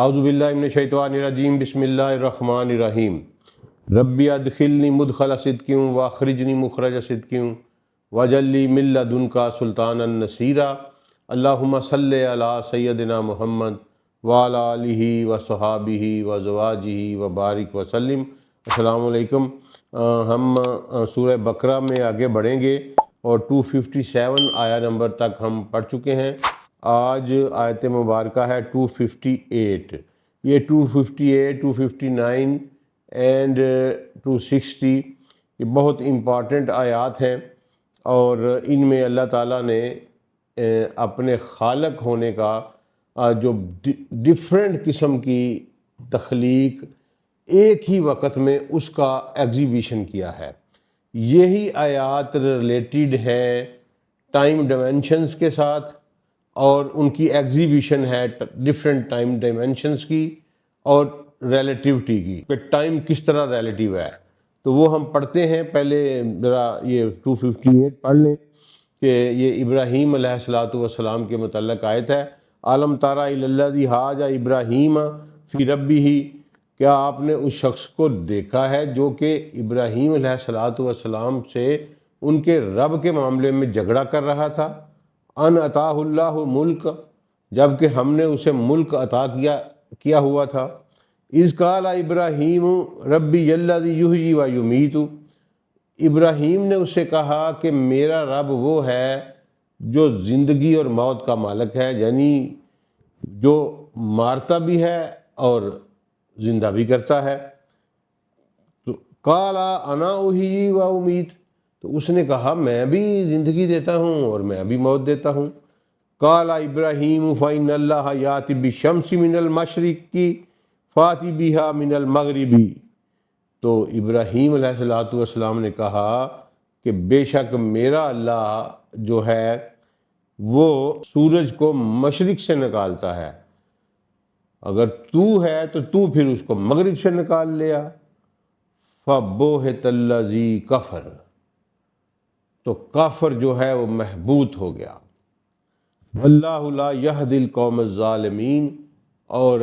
اعوذ باللہ من الشیطان الرجیم بسم اللہ الرحمن الرحیم ربی ادخلنی مدخل صدق واخرجنی مخرج صدق واجعل لی من لدنک سلطانا نصیرا اللہم صلی علی سیدنا محمد وعلی آلہ وصحابہ وازواجہ وبارک وسلم۔ السلام علیکم۔ ہم سورہ بقرہ میں آگے بڑھیں گے اور 257 آیا نمبر تک ہم پڑھ چکے ہیں۔ آج آیت مبارکہ ہے 258۔ یہ 258، 259 اینڈ 260 یہ بہت امپارٹنٹ آیات ہیں، اور ان میں اللہ تعالیٰ نے اپنے خالق ہونے کا جو ڈفرینٹ قسم کی تخلیق ایک ہی وقت میں اس کا ایگزیبیشن کیا ہے۔ یہی آیات ریلیٹڈ ہیں ٹائم ڈائمینشنز کے ساتھ، اور ان کی ایگزیبیشن ہے ڈفرینٹ ٹائم ڈائمینشنز کی اور ریلیٹیوٹی کی، کہ ٹائم کس طرح ریلیٹیو ہے۔ تو وہ ہم پڑھتے ہیں۔ پہلے ذرا یہ 258 پڑھ لیں کہ یہ ابراہیم علیہ السلام کے متعلق آیت ہے۔ عالم تارا الذی حاج ابراہیم فی ربہ، کیا آپ نے اس شخص کو دیکھا ہے جو کہ ابراہیم علیہ السلام سے ان کے رب کے معاملے میں جھگڑا کر رہا تھا؟ ان عطاہ اللہ ملک، جب کہ ہم نے اسے ملک عطا کیا ہوا تھا۔ اذ قال ابراہیم ربی الذی یحیی و یمیت، ابراہیم نے اس سے کہا کہ میرا رب وہ ہے جو زندگی اور موت کا مالک ہے، یعنی جو مارتا بھی ہے اور زندہ بھی کرتا ہے۔ تو قال انا احیی و امیت، تو اس نے کہا میں بھی زندگی دیتا ہوں اور میں بھی موت دیتا ہوں۔ قال ابراہیم فإن اللہ یأتی بالشمس من المشرق فأتی بہا من المغرب، تو ابراہیم علیہ السلام نے کہا کہ بے شک میرا اللہ جو ہے وہ سورج کو مشرق سے نکالتا ہے، اگر تو ہے تو تو پھر اس کو مغرب سے نکال لیا۔ فبہت الذی کفر، تو کافر جو ہے وہ محبوط ہو گیا۔ واللہ لا یہدی القوم الظالمین، اور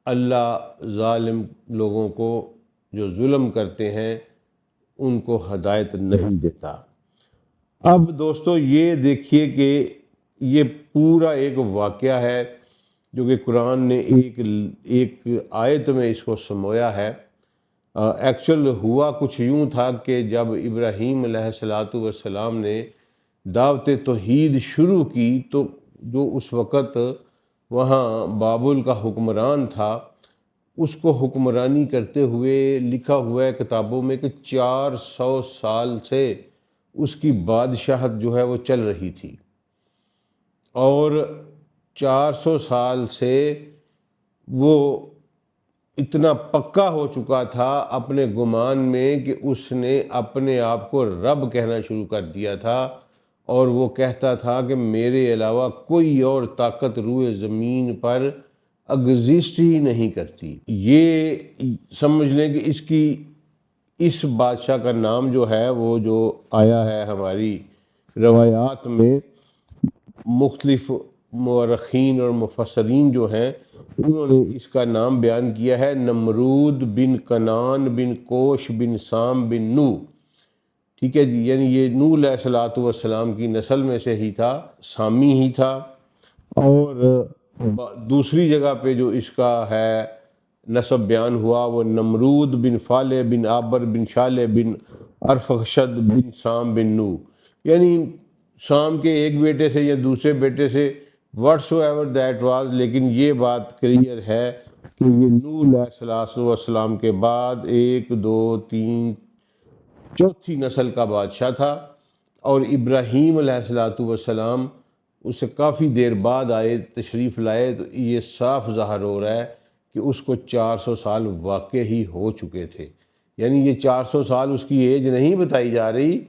اللہ ظالم لوگوں کو جو ظلم کرتے ہیں ان کو ہدایت نہیں دیتا۔ اب دوستو یہ دیکھیے کہ یہ پورا ایک واقعہ ہے جو کہ قرآن نے ایک آیت میں اس کو سمویا ہے۔ ایکچول ہوا کچھ یوں تھا کہ جب ابراہیم علیہ السلام نے دعوت توحید شروع کی تو جو اس وقت وہاں بابل کا حکمران تھا، اس کو حکمرانی کرتے ہوئے لکھا ہوا ہے کتابوں میں کہ 400 سال سے اس کی بادشاہت جو ہے وہ چل رہی تھی، اور 400 سال سے وہ اتنا پکا ہو چکا تھا اپنے گمان میں کہ اس نے اپنے آپ کو رب کہنا شروع کر دیا تھا، اور وہ کہتا تھا کہ میرے علاوہ کوئی اور طاقت روئے زمین پر ایگزسٹ ہی نہیں کرتی۔ یہ سمجھ لیں کہ اس بادشاہ کا نام جو ہے وہ جو آیا ہے ہماری روایات میں، مختلف مورخین اور مفسرین جو ہیں انہوں نے اس کا نام بیان کیا ہے نمرود بن کنان بن کوش بن سام بن نو۔ ٹھیک ہے جی، یعنی یہ نوح علیہ السلام کی نسل میں سے ہی تھا، سامی ہی تھا۔ اور دوسری جگہ پہ جو اس کا ہے نسب بیان ہوا وہ نمرود بن فالح بن عابر بن شالح بن ارفخشد بن سام بن نو، یعنی سام کے ایک بیٹے سے یا دوسرے بیٹے سے واٹس ایور دیٹ واز، لیکن یہ بات کلیئر ہے کہ یہ نوح علیہ السلام کے بعد 1 2 3 چوتھی نسل کا بادشاہ تھا، اور ابراہیم علیہ السلام اس سے کافی دیر بعد آئے، تشریف لائے، تو یہ صاف ظاہر ہو رہا ہے کہ اس کو 400 سال واقع ہی ہو چکے تھے۔ یعنی یہ 400 سال اس کی ایج نہیں بتائی جا رہی،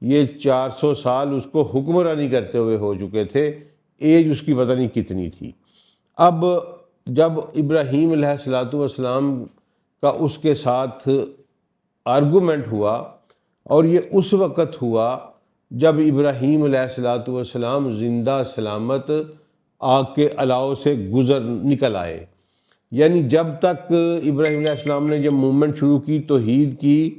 یہ 400 سال اس کو حکمرانی کرتے ہوئے ہو چکے تھے، ایج اس کی پتہ نہیں کتنی تھی۔ اب جب ابراہیم علیہ السلام کا اس کے ساتھ آرگومنٹ ہوا، اور یہ اس وقت ہوا جب ابراہیم علیہ السلام زندہ سلامت آگ کے الاؤ سے نکل آئے، یعنی جب تک ابراہیم علیہ السلام نے جب موومنٹ شروع کی توحید کی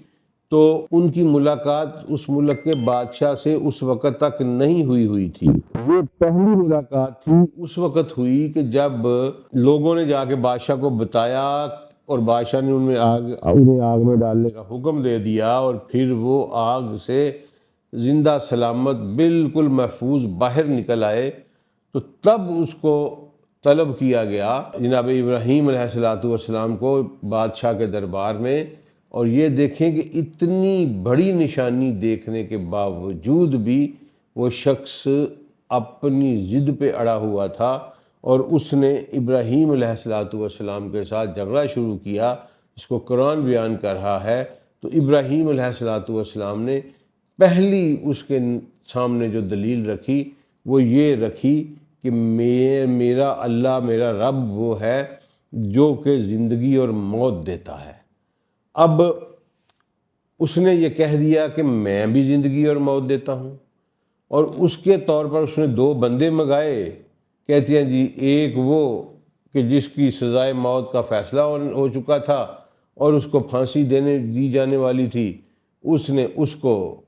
تو ان کی ملاقات اس ملک کے بادشاہ سے اس وقت تک نہیں ہوئی تھی۔ یہ پہلی ملاقات تھی اس وقت ہوئی کہ جب لوگوں نے جا کے بادشاہ کو بتایا اور بادشاہ نے انہیں آگ میں ڈالنے کا حکم دے دیا، اور پھر وہ آگ سے زندہ سلامت بالکل محفوظ باہر نکل آئے، تو تب اس کو طلب کیا گیا جناب ابراہیم علیہ السلام کو بادشاہ کے دربار میں۔ اور یہ دیکھیں کہ اتنی بڑی نشانی دیکھنے کے باوجود بھی وہ شخص اپنی ضد پہ اڑا ہوا تھا، اور اس نے ابراہیم علیہ السلام کے ساتھ جھگڑا شروع کیا۔ اس کو قرآن بیان کر رہا ہے۔ تو ابراہیم علیہ السلام نے پہلی اس کے سامنے جو دلیل رکھی وہ یہ رکھی کہ میرا اللہ، میرا رب وہ ہے جو کہ زندگی اور موت دیتا ہے۔ اب اس نے یہ کہہ دیا کہ میں بھی زندگی اور موت دیتا ہوں، اور اس کے طور پر اس نے 2 بندے منگائے۔ کہتے ہیں جی ایک وہ کہ جس کی سزائے موت کا فیصلہ ہو چکا تھا اور اس کو پھانسی دی جانے والی تھی، اس نے اس کو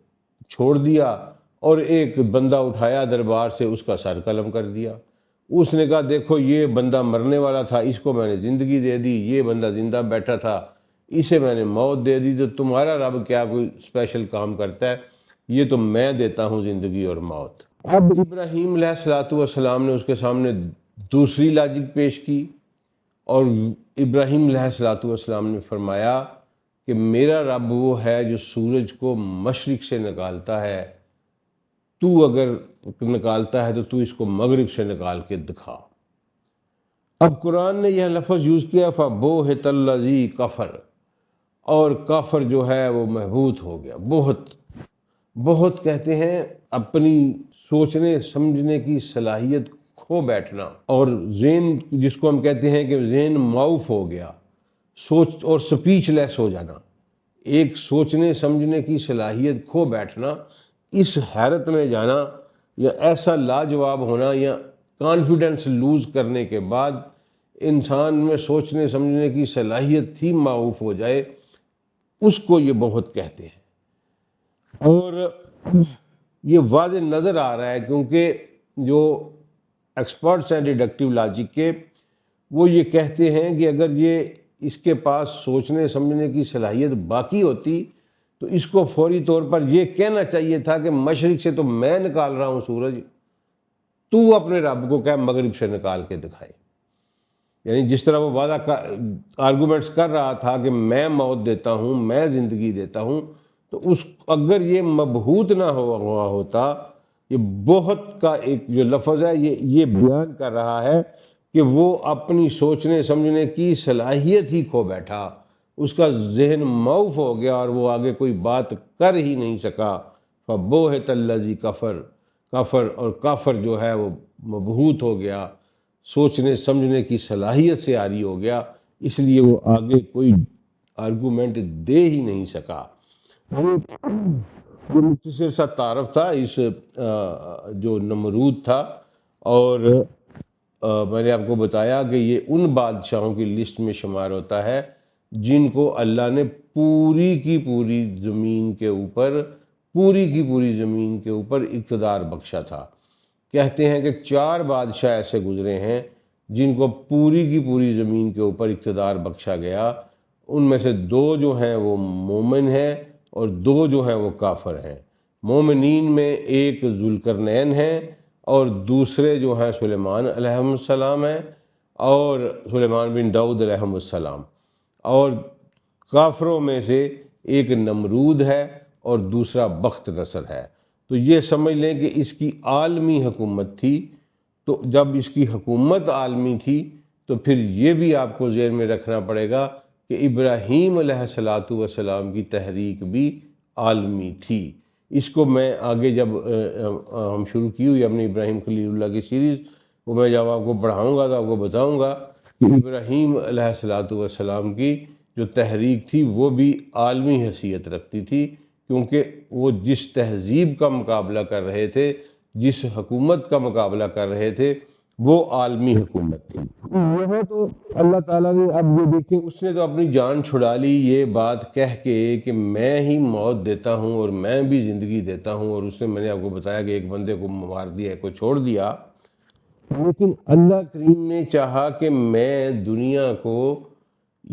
چھوڑ دیا، اور ایک بندہ اٹھایا دربار سے، اس کا سر قلم کر دیا۔ اس نے کہا دیکھو یہ بندہ مرنے والا تھا، اس کو میں نے زندگی دے دی، یہ بندہ زندہ بیٹھا تھا، اسے میں نے موت دے دی، تو تمہارا رب کیا کوئی اسپیشل کام کرتا ہے؟ یہ تو میں دیتا ہوں زندگی اور موت۔ اب ابراہیم علیہ السلام نے اس کے سامنے دوسری لاجک پیش کی، اور ابراہیم علیہ السلام نے فرمایا کہ میرا رب وہ ہے جو سورج کو مشرق سے نکالتا ہے، تو اگر نکالتا ہے تو تو اس کو مغرب سے نکال کے دکھا۔ اب قرآن نے یہ لفظ یوز کیا فَبُوهِتَ الَّذِي كَفَرَ، اور کافر جو ہے وہ محبوط ہو گیا۔ بہت کہتے ہیں اپنی سوچنے سمجھنے کی صلاحیت کھو بیٹھنا، اور ذہن جس کو ہم کہتے ہیں کہ ذہن معوف ہو گیا، سوچ اور سپیچ لیس ہو جانا، ایک سوچنے سمجھنے کی صلاحیت کھو بیٹھنا، اس حیرت میں جانا، یا ایسا لاجواب ہونا، یا کانفیڈنس لوز کرنے کے بعد انسان میں سوچنے سمجھنے کی صلاحیت تھی معوف ہو جائے، اس کو یہ بہت کہتے ہیں۔ اور یہ واضح نظر آ رہا ہے کیونکہ جو ایکسپرٹس ہیں ڈیڈکٹیو لاجک کے، وہ یہ کہتے ہیں کہ اگر یہ اس کے پاس سوچنے سمجھنے کی صلاحیت باقی ہوتی تو اس کو فوری طور پر یہ کہنا چاہیے تھا کہ مشرق سے تو میں نکال رہا ہوں سورج، تو اپنے رب کو کہہ مغرب سے نکال کے دکھائے۔ یعنی جس طرح وہ وعدہ آرگومنٹس کر رہا تھا کہ میں موت دیتا ہوں، میں زندگی دیتا ہوں، تو اگر یہ مبہوت نہ ہوا ہوتا، یہ بہت کا ایک جو لفظ ہے یہ بیان کر رہا ہے کہ وہ اپنی سوچنے سمجھنے کی صلاحیت ہی کھو بیٹھا، اس کا ذہن معوف ہو گیا اور وہ آگے کوئی بات کر ہی نہیں سکا۔ فَبُوهِتَ الَّذِي كَفَرَ، کافر، اور کافر جو ہے وہ مبہوت ہو گیا، سوچنے سمجھنے کی صلاحیت سے عاری ہو گیا، اس لیے وہ آگے کوئی آرگومنٹ دے ہی نہیں سکا۔ یہ مختصر سا تعارف تھا اس جو نمرود تھا، اور میں نے آپ کو بتایا کہ یہ ان بادشاہوں کی لسٹ میں شمار ہوتا ہے جن کو اللہ نے پوری کی پوری زمین کے اوپر اقتدار بخشا تھا۔ کہتے ہیں کہ 4 بادشاہ ایسے گزرے ہیں جن کو پوری کی پوری زمین کے اوپر اقتدار بخشا گیا، ان میں سے 2 جو ہیں وہ مومن ہیں اور 2 جو ہیں وہ کافر ہیں۔ مومنین میں ایک ذوالقرنین ہیں اور دوسرے جو ہیں سلیمان علیہ السلام ہیں، اور سلیمان بن داؤد علیہ السلام، اور کافروں میں سے ایک نمرود ہے اور دوسرا بخت نصر ہے۔ تو یہ سمجھ لیں کہ اس کی عالمی حکومت تھی۔ تو جب اس کی حکومت عالمی تھی تو پھر یہ بھی آپ کو ذہن میں رکھنا پڑے گا کہ ابراہیم علیہ السلام کی تحریک بھی عالمی تھی۔ اس کو میں آگے جب ہم شروع کی ہوئی اپنی ابراہیم خلیل اللہ کی سیریز، وہ میں جب آپ کو پڑھاؤں گا تو آپ کو بتاؤں گا کہ ابراہیم علیہ السلام کی جو تحریک تھی وہ بھی عالمی حیثیت رکھتی تھی، کیونکہ وہ جس تہذیب کا مقابلہ کر رہے تھے، جس حکومت کا مقابلہ کر رہے تھے، وہ عالمی حکومت تھی۔ یہاں تو اللہ تعالیٰ نے اب یہ دیکھیں، اس نے تو اپنی جان چھڑا لی یہ بات کہہ کے کہ میں ہی موت دیتا ہوں اور میں بھی زندگی دیتا ہوں، اور اس نے، میں نے آپ کو بتایا کہ ایک بندے کو مار دیا، ایک کو چھوڑ دیا، لیکن اللہ کریم نے چاہا کہ میں دنیا کو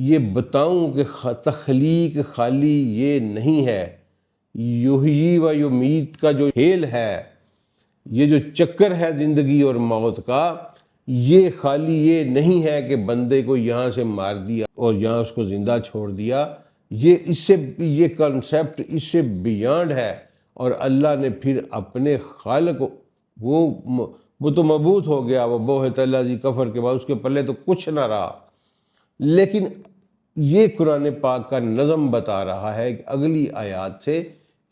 یہ بتاؤں کہ تخلیق خالی یہ نہیں ہے، یحیی و یمیت کا جو کھیل ہے، یہ جو چکر ہے زندگی اور موت کا، یہ خالی یہ نہیں ہے کہ بندے کو یہاں سے مار دیا اور یہاں اس کو زندہ چھوڑ دیا، یہ کنسیپٹ اس سے بیانڈ ہے۔ اور اللہ نے پھر اپنے خالق، وہ تو مبعوث ہو گیا، وہ بوہت الذی کفر کے بعد اس کے پلے تو کچھ نہ رہا، لیکن یہ قرآن پاک کا نظم بتا رہا ہے کہ اگلی آیات سے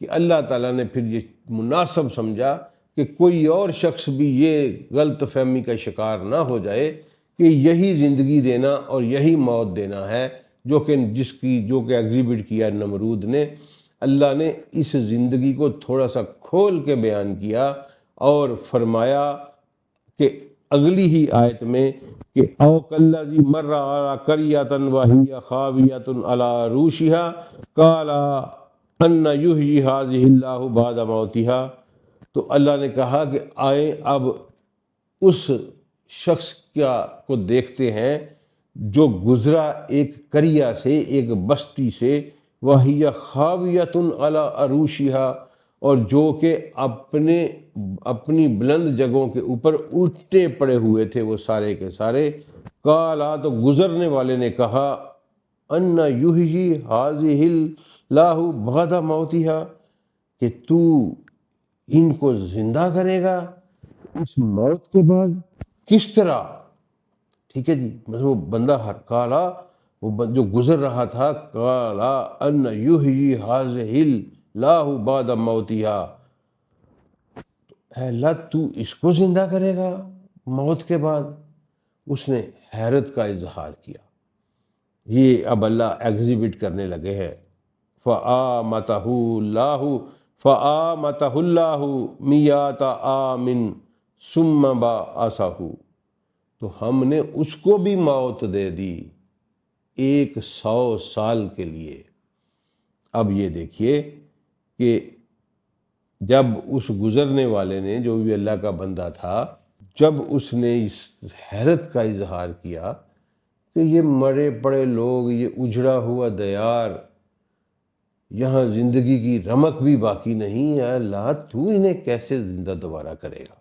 کہ اللہ تعالیٰ نے پھر یہ مناسب سمجھا کہ کوئی اور شخص بھی یہ غلط فہمی کا شکار نہ ہو جائے کہ یہی زندگی دینا اور یہی موت دینا ہے، جو کہ ایگزیبٹ کیا نمرود نے۔ اللہ نے اس زندگی کو تھوڑا سا کھول کے بیان کیا اور فرمایا کہ اگلی ہی آیت میں کہ او کلذی مر علی قریۃ وہی خاویۃ علی عروشها قال ان یحیی ہذہ اللہ بعد موتها، تو اللہ نے کہا کہ آئیں اب اس شخص کو دیکھتے ہیں جو گزرا ایک قریہ سے، ایک بستی سے، وہی خاویۃ علی عروشها، اور جو کہ اپنی بلند جگہوں کے اوپر الٹے پڑے ہوئے تھے وہ سارے کے سارے۔ قالا، تو گزرنے والے نے کہا، ان یحیی ہذہ اللہ بعد موتها، کہ تو ان کو زندہ کرے گا اس موت کے بعد، کس طرح؟ ٹھیک ہے جی، وہ بندہ کالا، وہ جو گزر رہا تھا، کالا ان یحیی ہذہ اللہ بعد موتها، اے اللہ تو اس کو زندہ کرے گا موت کے بعد؟ اس نے حیرت کا اظہار کیا۔ یہ اب اللہ ایگزیبٹ کرنے لگے ہیں، فَآمَتَهُ اللَّهُ مِئَةَ عَامٍ ثُمَّ بَعَثَهُ، تو ہم نے اس کو بھی موت دے دی 100 سال کے لیے۔ اب یہ دیکھیے کہ جب اس گزرنے والے نے، جو بھی اللہ کا بندہ تھا، جب اس نے اس حیرت کا اظہار کیا کہ یہ مرے پڑے لوگ، یہ اجڑا ہوا دیار، یہاں زندگی کی رمق بھی باقی نہیں ہے، اللہ تو انہیں کیسے زندہ دوبارہ کرے گا؟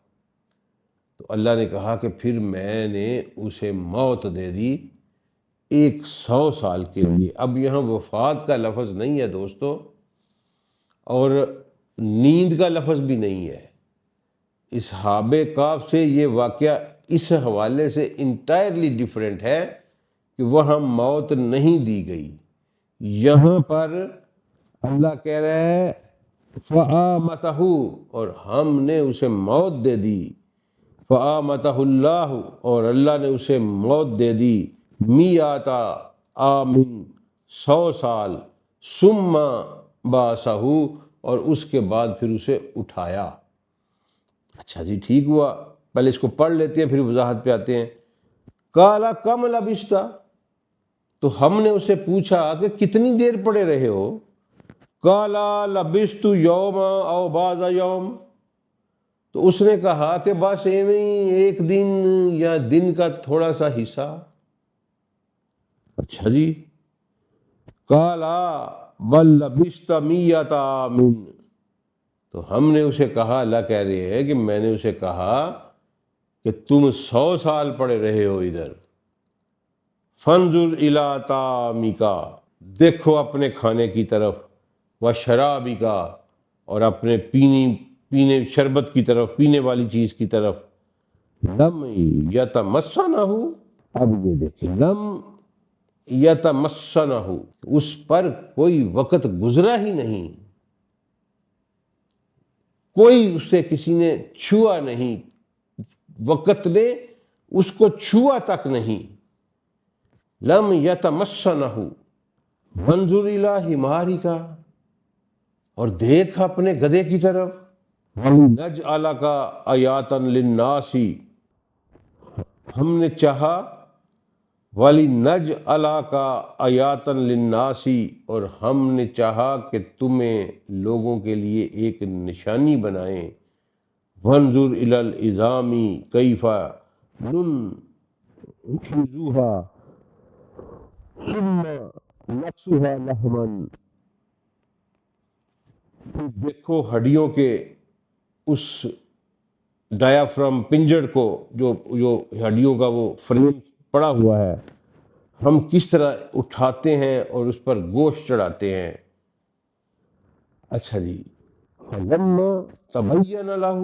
تو اللہ نے کہا کہ پھر میں نے اسے موت دے دی 100 سال کے لیے۔ اب یہاں وفات کا لفظ نہیں ہے دوستو، اور نیند کا لفظ بھی نہیں ہے۔ اصحاب کہف سے یہ واقعہ اس حوالے سے انٹائرلی ڈیفرنٹ ہے کہ وہاں موت نہیں دی گئی، یہاں پر اللہ کہہ رہا ہے فَآمَتَهُ، اور ہم نے اسے موت دے دی، فَآمَتَهُ اللَّهُ، اور اللہ نے اسے موت دے دی، مِئَةَ عَامٍ 100 سال، ثُمَّ بَعَثَهُ، اور اس کے بعد پھر اسے اٹھایا۔ اچھا جی، ٹھیک ہوا، پہلے اس کو پڑھ لیتے ہیں پھر وضاحت پہ آتے ہیں۔ قَالَ كَمْ لَبِثْتَ، تو ہم نے اسے پوچھا کہ کتنی دیر پڑے رہے ہو؟ قَالَ لَبِثْتُ يَوْمًا أَوْ بَعْضَ يَوْمٍ، تو اس نے کہا کہ بس ایک دن یا دن کا تھوڑا سا حصہ۔ اچھا جی، قَالَ بَل لَبِثْتَ مِئَةَ عَامٍ، تو ہم نے اسے کہا، اللہ کہہ رہے ہیں کہ میں نے اسے کہا کہ تم 100 سال پڑے رہے ہو ادھر۔ فَانظُرْ إِلَىٰ طَعَامِكَ، دیکھو اپنے کھانے کی طرف، وَشَرَابِكَ، اور اپنے پینے شربت کی طرف، پینے والی چیز کی طرف۔ لَمْ يَتَمَسَّنَهُ، اب یہ دیکھیں، لَمْ يَتَمَسَّنَهُ، اس پر کوئی وقت گزرا ہی نہیں، کوئی اسے کسی نے چھوا نہیں، وقت نے اس کو چھوا تک نہیں۔ لم یتمسنہ، منظور الی حمارک، اور دیکھ اپنے گدھے کی طرف، وَلِنَجْعَلَكَ آیَاتًا لِلنَّاسِ، ہم نے چاہا ولی نج اللہ کا آیاتن للناسی، اور ہم نے چاہا کہ تمہیں لوگوں کے لیے ایک نشانی بنائیں، وانظر الی العظام کیف ننشزها ثم نکسوها لحما، دیکھو ہڈیوں کے اس ڈایافرام پنجر کو، جو ہڈیوں کا وہ فریم پڑا ہوا ہے، ہم کس طرح اٹھاتے ہیں اور اس پر گوشت چڑھاتے ہیں۔ اچھا جی، فلما تبین لہ،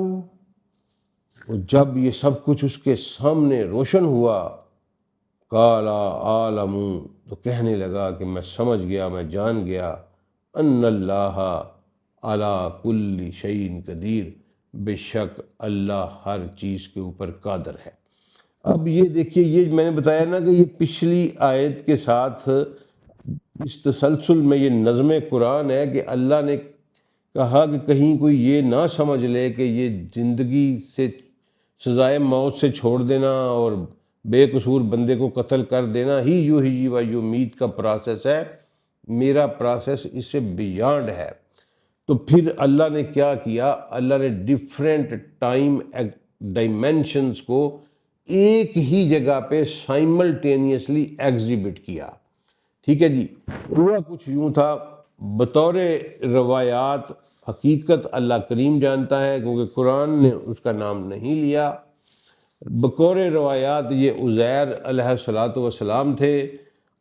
جب یہ سب کچھ اس کے سامنے روشن ہوا، قال عالم، تو کہنے لگا کہ میں سمجھ گیا، میں جان گیا، ان اللہ علی کل شیء قدیر، بے شک اللہ ہر چیز کے اوپر قادر ہے۔ اب یہ دیکھیے، یہ میں نے بتایا نا کہ یہ پچھلی آیت کے ساتھ اس تسلسل میں یہ نظم قرآن ہے کہ اللہ نے کہا کہ کہیں کوئی یہ نہ سمجھ لے کہ یہ زندگی سے سزائے موت سے چھوڑ دینا اور بے قصور بندے کو قتل کر دینا ہی یحیی و یمیت کا پروسیس ہے، میرا پروسیس اس سے بیانڈ ہے۔ تو پھر اللہ نے کیا کیا، اللہ نے ڈیفرنٹ ٹائم ڈائمینشنز کو ایک ہی جگہ پہ سائملٹینیسلی ایگزیبٹ کیا۔ ٹھیک ہے جی، ہوا کچھ یوں تھا، بطور روایات حقیقت اللہ کریم جانتا ہے کیونکہ قرآن نے اس کا نام نہیں لیا۔ بطور روایات یہ عزیر علیہ الصلاۃ والسلام تھے،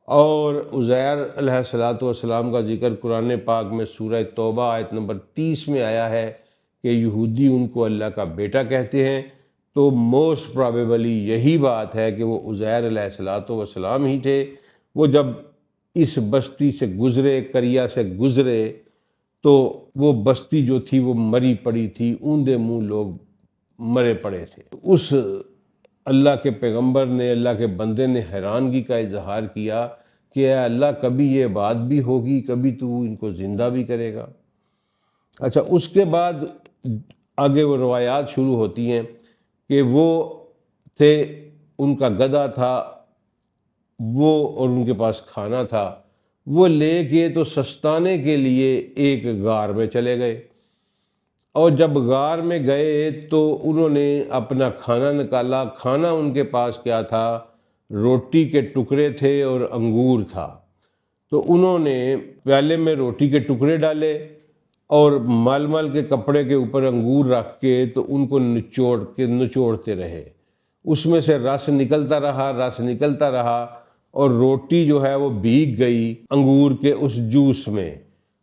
اور عزیر علیہ الصلاۃ والسلام کا ذکر قرآن پاک میں سورہ توبہ آیت نمبر 30 میں آیا ہے کہ یہودی ان کو اللہ کا بیٹا کہتے ہیں، تو موسٹ پرابیبلی یہی بات ہے کہ وہ عزیر علیہ الصلاۃ والسلام ہی تھے۔ وہ جب اس بستی سے گزرے، قریہ سے گزرے، تو وہ بستی جو تھی وہ مری پڑی تھی، اوندے منہ لوگ مرے پڑے تھے۔ اس اللہ کے پیغمبر نے، اللہ کے بندے نے حیرانگی کا اظہار کیا کہ اے اللہ، کبھی یہ بات بھی ہوگی، کبھی تو ان کو زندہ بھی کرے گا۔ اچھا، اس کے بعد آگے وہ روایات شروع ہوتی ہیں کہ وہ تھے، ان کا گدھا تھا وہ، اور ان کے پاس کھانا تھا، وہ لے کے تو سستانے کے لیے ایک غار میں چلے گئے، اور جب غار میں گئے تو انہوں نے اپنا کھانا نکالا۔ کھانا ان کے پاس کیا تھا؟ روٹی کے ٹکڑے تھے اور انگور تھا۔ تو انہوں نے پیالے میں روٹی کے ٹکڑے ڈالے اور مل مل کے کپڑے کے اوپر انگور رکھ کے تو ان کو نچوڑتے رہے، اس میں سے رس نکلتا رہا، رس نکلتا رہا، اور روٹی جو ہے وہ بھیگ گئی انگور کے اس جوس میں۔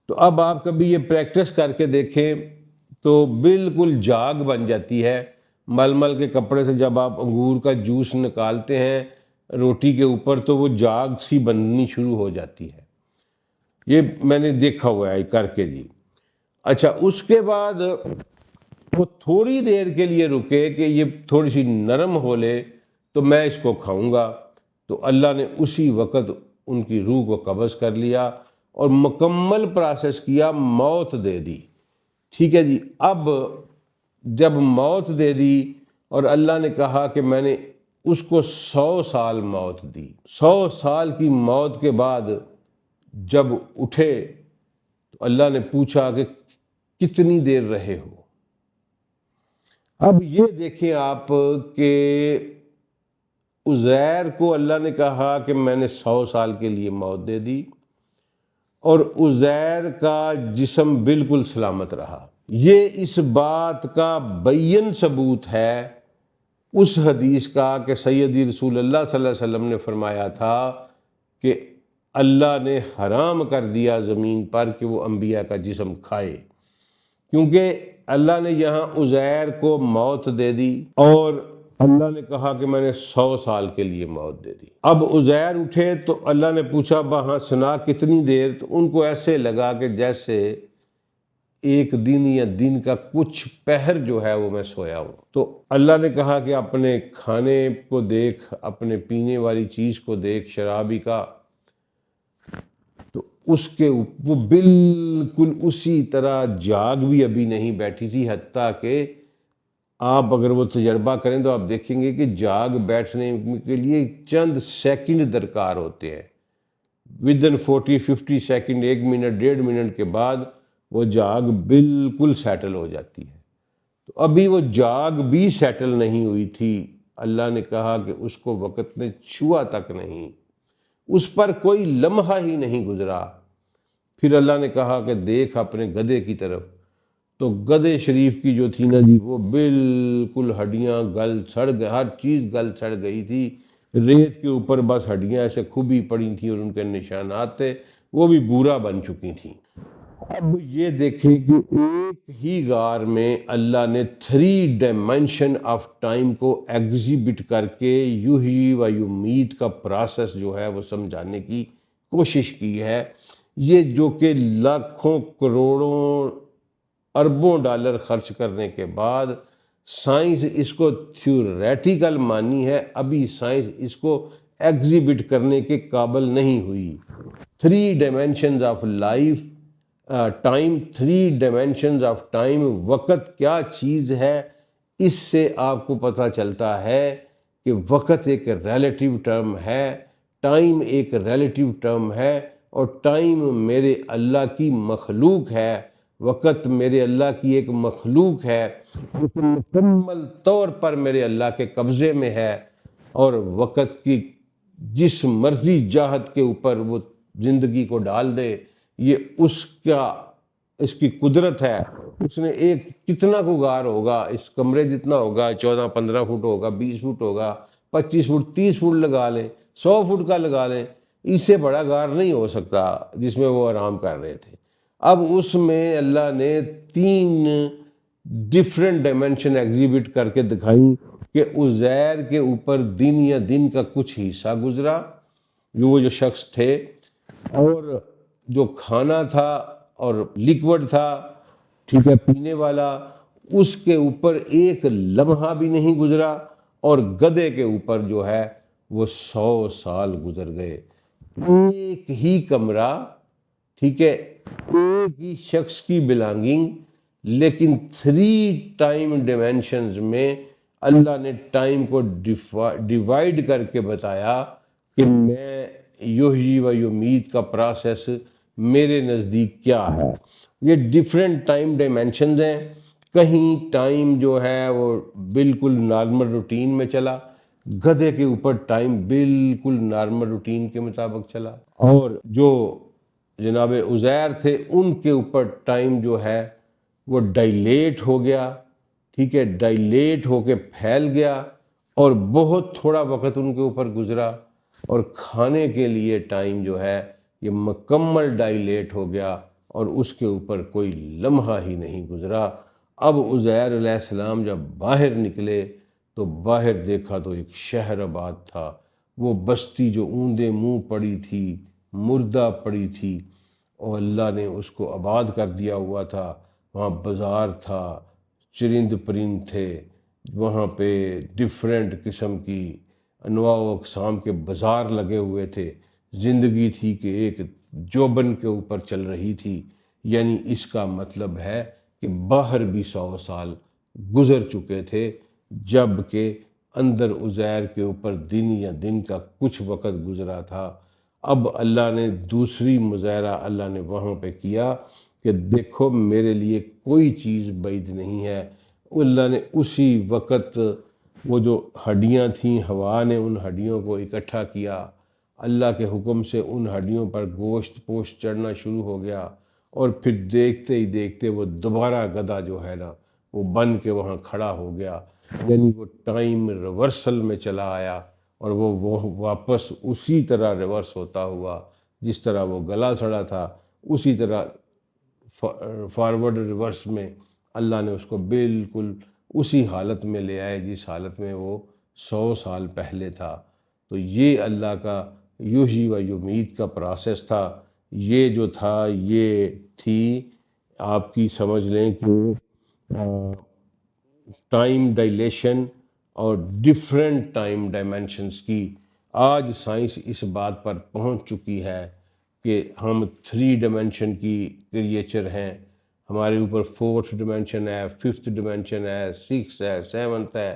تو اب آپ کبھی یہ پریکٹس کر کے دیکھیں تو بالکل جاگ بن جاتی ہے۔ مل مل کے کپڑے سے جب آپ انگور کا جوس نکالتے ہیں روٹی کے اوپر تو وہ جاگ سی بننی شروع ہو جاتی ہے۔ یہ میں نے دیکھا ہوا ہے کر کے جی۔ اچھا، اس کے بعد وہ تھوڑی دیر کے لیے رکے کہ یہ تھوڑی سی نرم ہو لے تو میں اس کو کھاؤں گا، تو اللہ نے اسی وقت ان کی روح کو قبض کر لیا اور مکمل پروسیس کیا، موت دے دی۔ ٹھیک ہے جی، اب جب موت دے دی اور اللہ نے کہا کہ میں نے اس کو 100 سال موت دی، 100 سال کی موت کے بعد جب اٹھے تو اللہ نے پوچھا کہ کتنی دیر رہے ہو؟ اب یہ دیکھیں آپ کہ عزیر کو اللہ نے کہا کہ میں نے 100 سال کے لیے موت دے دی، اور عزیر کا جسم بالکل سلامت رہا۔ یہ اس بات کا بین ثبوت ہے اس حدیث کا کہ سیدی رسول اللہ صلی اللہ علیہ وسلم نے فرمایا تھا کہ اللہ نے حرام کر دیا زمین پر کہ وہ انبیاء کا جسم کھائے، کیونکہ اللہ نے یہاں عزیر کو موت دے دی اور اللہ نے کہا کہ میں نے 100 سال کے لیے موت دے دی۔ اب عزیر اٹھے تو اللہ نے پوچھا وہاں سنا کتنی دیر؟ تو ان کو ایسے لگا کہ جیسے ایک دن یا دن کا کچھ پہر جو ہے وہ میں سویا ہوں۔ تو اللہ نے کہا کہ اپنے کھانے کو دیکھ، اپنے پینے والی چیز کو دیکھ، شرابی کا، تو اس کے وہ بالکل اسی طرح جاگ بھی ابھی نہیں بیٹھی تھی، حتیٰ کہ آپ اگر وہ تجربہ کریں تو آپ دیکھیں گے کہ جاگ بیٹھنے کے لیے چند سیکنڈ درکار ہوتے ہیں، ودن 40-50 سیکنڈ، 1 منٹ 1.5 منٹ کے بعد وہ جاگ بالکل سیٹل ہو جاتی ہے۔ تو ابھی وہ جاگ بھی سیٹل نہیں ہوئی تھی، اللہ نے کہا کہ اس کو وقت نے چھوا تک نہیں، اس پر کوئی لمحہ ہی نہیں گزرا۔ پھر اللہ نے کہا کہ دیکھ اپنے گدھے کی طرف، تو گدھے شریف کی جو تھی نا جی، وہ بالکل ہڈیاں گل سڑ گئی، ہر چیز گل سڑ گئی تھی، ریت کے اوپر بس ہڈیاں ایسے کھبی پڑی تھیں اور ان کے نشانات تھے، وہ بھی بورا بن چکی تھیں۔ اب یہ دیکھیں کہ ایک ہی غار میں اللہ نے 3 ڈائمینشن آف ٹائم کو ایگزیبٹ کر کے یحیی و یمیت کا پروسیس جو ہے وہ سمجھانے کی کوشش کی ہے، یہ جو کہ لاکھوں کروڑوں اربوں ڈالر خرچ کرنے کے بعد سائنس اس کو تھیوریٹیکل مانی ہے، ابھی سائنس اس کو ایگزیبٹ کرنے کے قابل نہیں ہوئی۔ 3 dimensions of life time, 3 dimensions of time, وقت کیا چیز ہے، اس سے آپ کو پتہ چلتا ہے کہ وقت ایک ریلیٹیو ٹرم ہے، ٹائم ایک ریلیٹیو ٹرم ہے، اور ٹائم میرے اللہ کی مخلوق ہے، وقت میرے اللہ کی ایک مخلوق ہے، جو کہ مکمل طور پر میرے اللہ کے قبضے میں ہے، اور وقت کی جس مرضی جہت کے اوپر وہ زندگی کو ڈال دے، یہ اس کی قدرت ہے۔ اس نے ایک کتنا کو غار ہوگا، اس کمرے جتنا ہوگا، 14-15 فٹ ہوگا، 20 فٹ ہوگا، 25 فٹ، 30 فٹ لگا لیں، 100 فٹ کا لگا لیں، اس سے بڑا غار نہیں ہو سکتا جس میں وہ آرام کر رہے تھے۔ اب اس میں اللہ نے 3 ڈیفرنٹ ڈائمینشن ایگزیبٹ کر کے دکھائیں کہ عزیر کے اوپر دن یا دن کا کچھ حصہ گزرا، وہ جو شخص تھے، اور جو کھانا تھا اور لیکوڈ تھا، ٹھیک ہے، پینے والا، اس کے اوپر ایک لمحہ بھی نہیں گزرا، اور گدھے کے اوپر جو ہے وہ 100 سال گزر گئے۔ ایک ہی کمرہ، ٹھیک ہے، ایک ہی شخص کی بلانگنگ، لیکن 3 ٹائم ڈیمینشنز میں اللہ نے ٹائم کو ڈیوائیڈ کر کے بتایا کہ میں یحیی و یمیت کا پروسیس میرے نزدیک کیا ہے۔ یہ ڈیفرنٹ ٹائم ڈائمینشنز ہیں، کہیں ٹائم جو ہے وہ بالکل نارمل روٹین میں چلا، گدھے کے اوپر ٹائم بالکل نارمل روٹین کے مطابق چلا، اور جو جناب عزیر تھے ان کے اوپر ٹائم جو ہے وہ ڈائلیٹ ہو گیا، ٹھیک ہے، ڈائلیٹ ہو کے پھیل گیا، اور بہت تھوڑا وقت ان کے اوپر گزرا، اور کھانے کے لیے ٹائم جو ہے یہ مکمل ڈائلیٹ ہو گیا، اور اس کے اوپر کوئی لمحہ ہی نہیں گزرا۔ اب عزیر علیہ السلام جب باہر نکلے تو باہر دیکھا تو ایک شہر آباد تھا، وہ بستی جو اوندے منہ پڑی تھی، مردہ پڑی تھی، اور اللہ نے اس کو آباد کر دیا ہوا تھا۔ وہاں بازار تھا، چرند پرند تھے، وہاں پہ ڈیفرنٹ قسم کی انواع و اقسام کے بازار لگے ہوئے تھے، زندگی تھی کہ ایک جوبن کے اوپر چل رہی تھی۔ یعنی اس کا مطلب ہے کہ باہر بھی 100 سال گزر چکے تھے، جب کہ اندر عزیر کے اوپر دن یا دن کا کچھ وقت گزرا تھا۔ اب اللہ نے دوسری مظاہرہ اللہ نے وہاں پہ کیا کہ دیکھو میرے لیے کوئی چیز بعید نہیں ہے۔ اللہ نے اسی وقت وہ جو ہڈیاں تھیں، ہوا نے ان ہڈیوں کو اکٹھا کیا، اللہ کے حکم سے ان ہڈیوں پر گوشت پوشت چڑھنا شروع ہو گیا، اور پھر دیکھتے ہی دیکھتے وہ دوبارہ گدھا جو ہے نا وہ بن کے وہاں کھڑا ہو گیا۔ یعنی وہ ٹائم ریورسل میں چلا آیا، اور وہ واپس اسی طرح ریورس ہوتا ہوا جس طرح وہ گلا سڑا تھا، اسی طرح فارورڈ ریورس میں اللہ نے اس کو بالکل اسی حالت میں لے آئے جس حالت میں وہ 100 سال پہلے تھا۔ تو یہ اللہ کا یحیی و یمیت کا پروسیس تھا۔ یہ جو تھا یہ تھی آپ کی سمجھ لیں کہ ٹائم ڈائلیشن اور ڈیفرنٹ ٹائم ڈائمینشنز کی۔ آج سائنس اس بات پر پہنچ چکی ہے کہ ہم 3 ڈائمینشن کی کریچر ہیں، ہمارے اوپر 4th ڈیمینشن ہے، 5th ڈیمینشن ہے، 6 ہے، 7th ہے،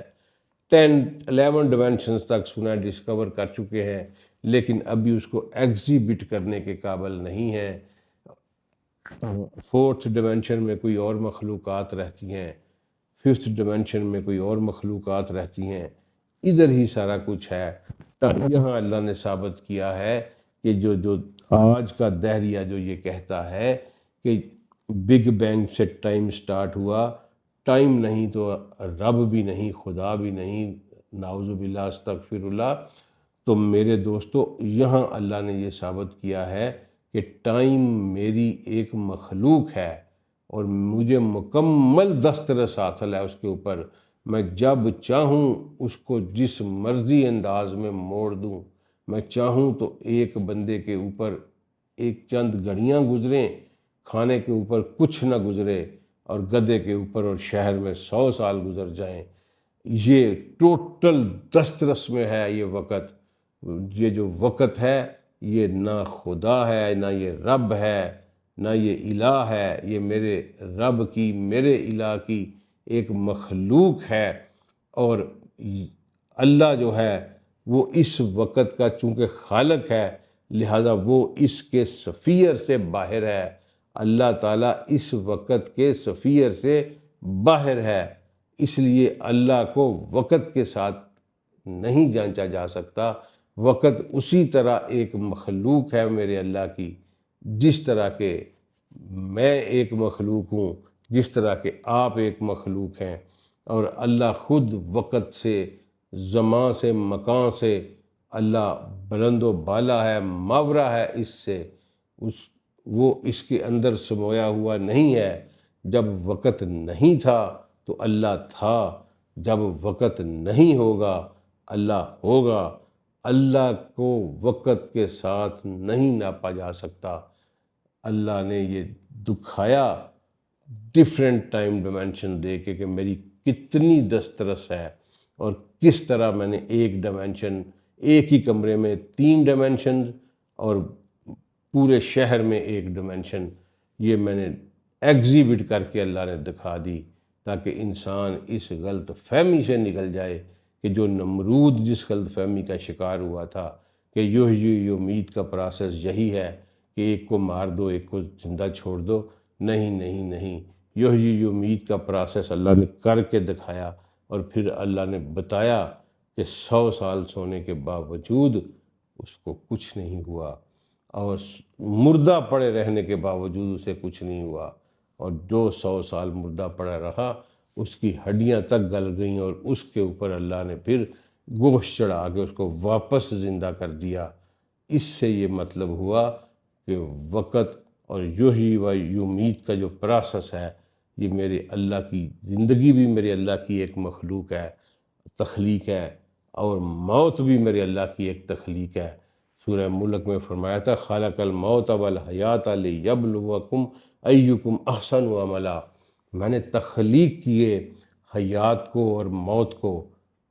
10 11 ڈیمینشنز تک سنا ڈسکور کر چکے ہیں، لیکن ابھی اس کو ایگزیبٹ کرنے کے قابل نہیں ہیں۔ 4th ڈیمینشن میں کوئی اور مخلوقات رہتی ہیں، 5th ڈیمینشن میں کوئی اور مخلوقات رہتی ہیں، ادھر ہی سارا کچھ ہے۔ یہاں اللہ نے ثابت کیا ہے کہ جو آج کا دہریہ جو یہ کہتا ہے کہ بگ بینگ سے ٹائم سٹارٹ ہوا، ٹائم نہیں تو رب بھی نہیں، خدا بھی نہیں، نعوذ باللہ استغفر اللہ، تو میرے دوستو یہاں اللہ نے یہ ثابت کیا ہے کہ ٹائم میری ایک مخلوق ہے اور مجھے مکمل دسترس حاصل ہے اس کے اوپر۔ میں جب چاہوں اس کو جس مرضی انداز میں موڑ دوں، میں چاہوں تو ایک بندے کے اوپر ایک چند گھڑیاں گزریں، کھانے کے اوپر کچھ نہ گزرے، اور گدھے کے اوپر اور شہر میں 100 سال گزر جائیں۔ یہ ٹوٹل دسترس میں ہے یہ وقت۔ یہ جو وقت ہے یہ نہ خدا ہے، نہ یہ رب ہے، نہ یہ الہ ہے، یہ میرے رب کی، میرے الہ کی ایک مخلوق ہے۔ اور اللہ جو ہے وہ اس وقت کا چونکہ خالق ہے، لہذا وہ اس کے سفیر سے باہر ہے۔ اللہ تعالیٰ اس وقت کے سفیر سے باہر ہے، اس لیے اللہ کو وقت کے ساتھ نہیں جانچا جا سکتا۔ وقت اسی طرح ایک مخلوق ہے میرے اللہ کی، جس طرح کہ میں ایک مخلوق ہوں، جس طرح کہ آپ ایک مخلوق ہیں، اور اللہ خود وقت سے، زمان سے، مکان سے اللہ بلند و بالا ہے، ماورا ہے اس سے، وہ اس کے اندر سمویا ہوا نہیں ہے۔ جب وقت نہیں تھا تو اللہ تھا، جب وقت نہیں ہوگا اللہ ہوگا۔ اللہ کو وقت کے ساتھ نہیں ناپا جا سکتا۔ اللہ نے یہ دکھایا ڈیفرنٹ ٹائم ڈیمینشن دے کے کہ میری کتنی دسترس ہے، اور کس طرح میں نے ایک ڈیمینشن، ایک ہی کمرے میں 3 ڈیمینشن اور پورے شہر میں ایک ڈیمینشن، یہ میں نے ایگزیبٹ کر کے اللہ نے دکھا دی، تاکہ انسان اس غلط فہمی سے نکل جائے کہ جو نمرود جس غلط فہمی کا شکار ہوا تھا کہ یحیی و یمیت کا پروسیس یہی ہے کہ ایک کو مار دو، ایک کو زندہ چھوڑ دو۔ نہیں نہیں نہیں، یحیی و یمیت کا پروسیس اللہ نے کر کے دکھایا، اور پھر اللہ نے بتایا کہ 100 سال سونے کے باوجود اس کو کچھ نہیں ہوا، اور مردہ پڑے رہنے کے باوجود اسے کچھ نہیں ہوا، اور جو 100 سال مردہ پڑا رہا اس کی ہڈیاں تک گل گئیں، اور اس کے اوپر اللہ نے پھر گوشت چڑھا کے اس کو واپس زندہ کر دیا۔ اس سے یہ مطلب ہوا کہ وقت اور یحیی و یمیت کا جو پروسیس ہے، یہ میرے اللہ کی زندگی بھی میرے اللہ کی ایک مخلوق ہے، تخلیق ہے، اور موت بھی میرے اللہ کی ایک تخلیق ہے۔ سورہ ملک میں فرمایا تھا خالق الموت والحیات لیبلوکم ایکم احسن عملا، میں نے تخلیق کیے حیات کو اور موت کو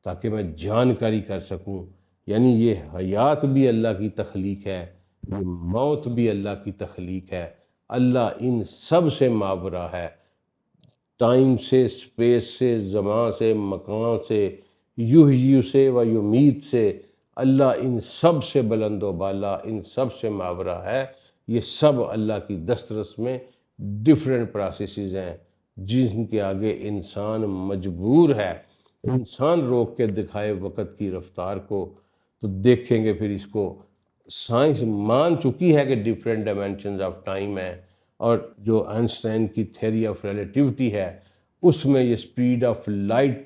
تاکہ میں جانکاری کر سکوں، یعنی یہ حیات بھی اللہ کی تخلیق ہے، یہ موت بھی اللہ کی تخلیق ہے۔ اللہ ان سب سے ماورا ہے، ٹائم سے، سپیس سے، زمان سے، مکان سے، یحیی سے و یمیت سے، اللہ ان سب سے بلند و بالا، ان سب سے ماورا ہے۔ یہ سب اللہ کی دسترس میں ڈیفرنٹ پروسیسز ہیں جن کے آگے انسان مجبور ہے۔ انسان روک کے دکھائے وقت کی رفتار کو تو دیکھیں گے، پھر اس کو سائنس مان چکی ہے کہ ڈیفرنٹ ڈائمینشنز آف ٹائم ہے، اور جو آئنسٹائن کی تھیوری آف ریلیٹیوٹی ہے اس میں یہ سپیڈ آف لائٹ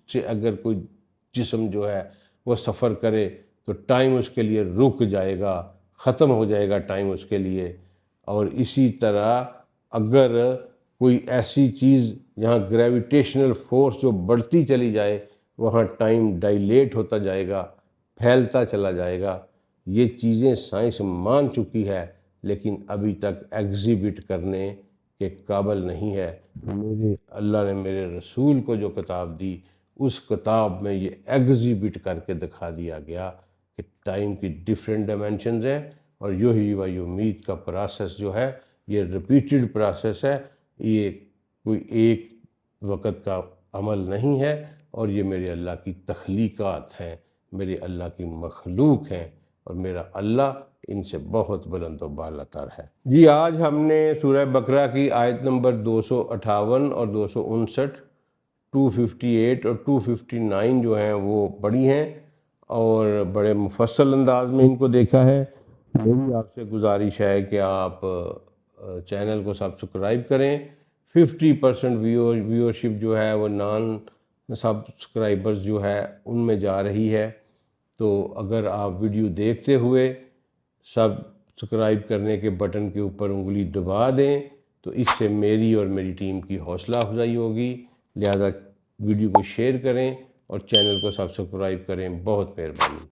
سے اگر کوئی جسم جو ہے وہ سفر کرے تو ٹائم اس کے لیے رک جائے گا، ختم ہو جائے گا ٹائم اس کے لیے۔ اور اسی طرح اگر کوئی ایسی چیز جہاں گریویٹیشنل فورس جو بڑھتی چلی جائے، وہاں ٹائم ڈائلیٹ ہوتا جائے گا، پھیلتا چلا جائے گا۔ یہ چیزیں سائنس مان چکی ہے، لیکن ابھی تک ایگزیبٹ کرنے کے قابل نہیں ہے۔ میرے اللہ نے میرے رسول کو جو کتاب دی، اس کتاب میں یہ ایگزیبٹ کر کے دکھا دیا گیا کہ ٹائم کی ڈیفرنٹ ڈائمینشنز ہیں، اور یحیی و یمیت کا پروسیس جو ہے یہ ریپیٹڈ پروسیس ہے، یہ کوئی ایک وقت کا عمل نہیں ہے، اور یہ میرے اللہ کی تخلیقات ہیں، میرے اللہ کی مخلوق ہیں، اور میرا اللہ ان سے بہت بلند و بالا تر ہے۔ جی آج ہم نے سورہ بقرہ کی آیت نمبر 258 اور 259، 258 اور 259 جو ہیں وہ پڑھی ہیں، اور بڑے مفصل انداز میں ان کو دیکھا ہے۔ میری آپ سے گزارش ہے کہ آپ چینل کو سبسکرائب کریں۔ 50% ویورشپ جو ہے وہ نان سبسکرائبرز جو ہے ان میں جا رہی ہے، تو اگر آپ ویڈیو دیکھتے ہوئے سبسکرائب کرنے کے بٹن کے اوپر انگلی دبا دیں تو اس سے میری اور میری ٹیم کی حوصلہ افزائی ہوگی، لہذا ویڈیو کو شیئر کریں اور چینل کو سبسکرائب کریں۔ بہت مہربانی۔